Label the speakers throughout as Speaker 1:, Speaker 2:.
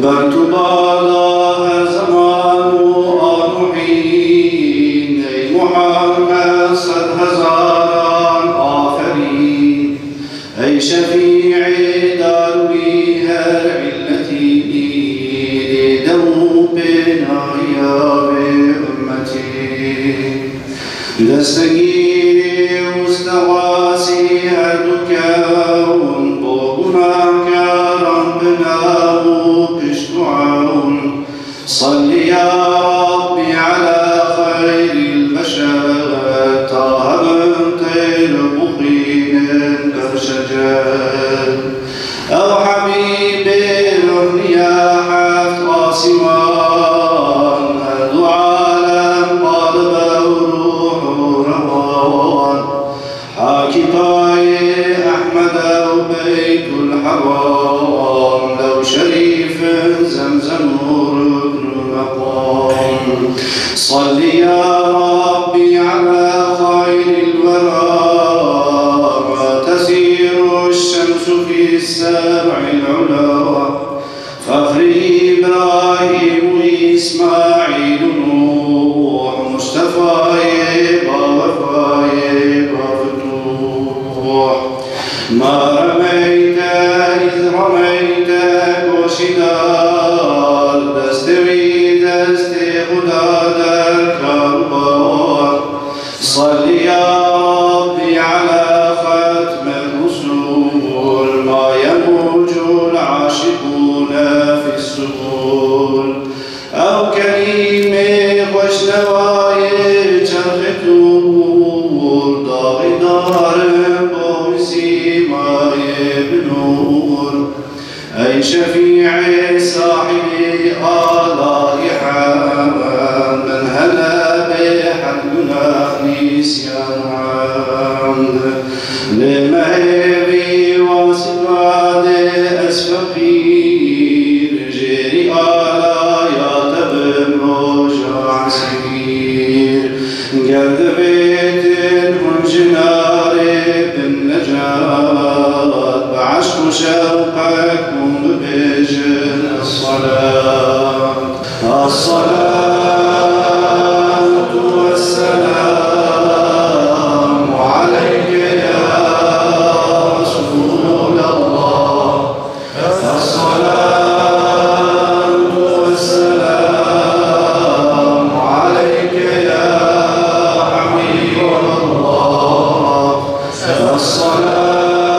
Speaker 1: برتبالا her zaman anuhin ey Muhammed sad hazaran aferin ey şefii darbi her illeti devu benaya ve ümmeti destagiri ustavasi her dükkan boğuna karan benavu piştu'un salli ya Rabbi ala hayril beşer tahamın teyr bukhinin karşacer ev habibi ya haft asiman erdu alem qalbe ruhu ravan hakipaye Ahmed ev beytul haram lev şerif zemzem rukn maqam salli ya Rabbi ala hayril vera tesiru şemsu fi seb'il ula فخر إبراهيم إسماعيل نوح مصطفى وفاي وفتوح ما رميت إذ رميت وشدال تستوي تستي خداد الكربار صل يا ربي على ختم الرسول ما يموج العاشقون في السبل أو كريمي خوش نواير چرخ طول داغ دار بوسي ماي بنور أي شفيع صاحبي آلاء حمام من هلا بحمدنا نسيان عمد لمهبي وصفاد أسفقير جري آلايات بمروجع سكير قرد بيت هنجنار بالنجاة بعشق شوقكم بجن الصلاة الصلاة والسلام عليك يا رسول الله الصلاة والسلام عليك يا حبيب الله الصلاة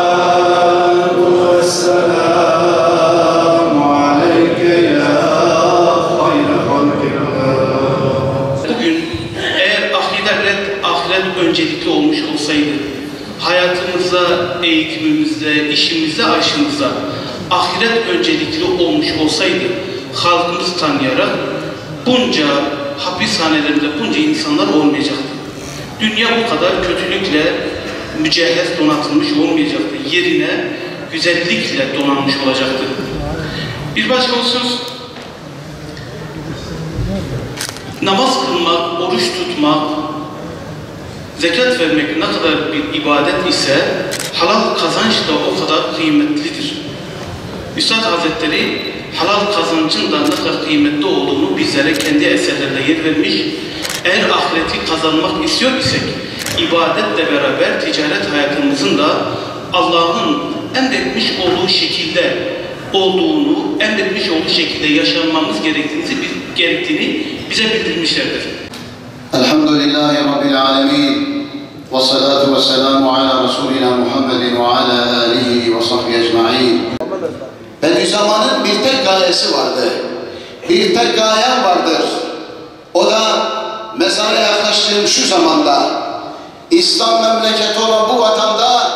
Speaker 1: والسلام عليك يا خير خلق الله.
Speaker 2: Bugün eğer ahiret öncelikli olmuş olsaydı, hayatımızda, eğitimimizde, işimizde, aşımızda ahiret öncelikli olmuş olsaydı, halkımızı tanıyarak bunca hapishanelerinde bunca insanlar olmayacaktı. Dünya bu kadar kötülükle mücehhez donatılmış olmayacaktı. Yerine güzellikle donanmış olacaktı. Bir başka husus, namaz kılmak, oruç tutmak, zekat vermek ne kadar bir ibadet ise halal kazanç da o kadar kıymetlidir. Üstad Hazretleri halal kazancın da ne kadar kıymetli olduğunu bizlere kendi eserlerinde yer vermiş. Eğer ahireti kazanmak istiyor isek ibadetle beraber ticaret hayatımızın da Allah'ın emretmiş olduğu şekilde olduğunu, emretmiş olduğu şekilde yaşanmamız gerektiğini bize bildirmişlerdir.
Speaker 3: Elhamdülillahi Rabbil alemin ve salatu ve selamu ala Resulina Muhammedin ve ala alihi ve sahbihi ecma'in. Bediüzzaman'ın bir tek gayesi vardır. Bir tek gayem vardır. O da mezara yaklaştığım şu zamanda İslam memleketi olan bu vatanda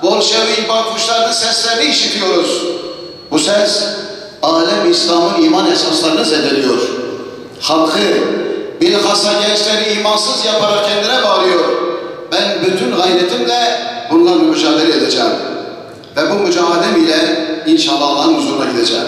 Speaker 3: Bolşevik baykuşlarının seslerini işitiyoruz. Bu ses alem İslam'ın iman esaslarını zedeliyor. Halkı, bilhassa gençleri imansız yaparak kendine bağlıyor. Ben bütün gayretimle bunlarla mücadele edeceğim. Ve bu mücadelem ile inşallah Allah'ın huzuruna gideceğim.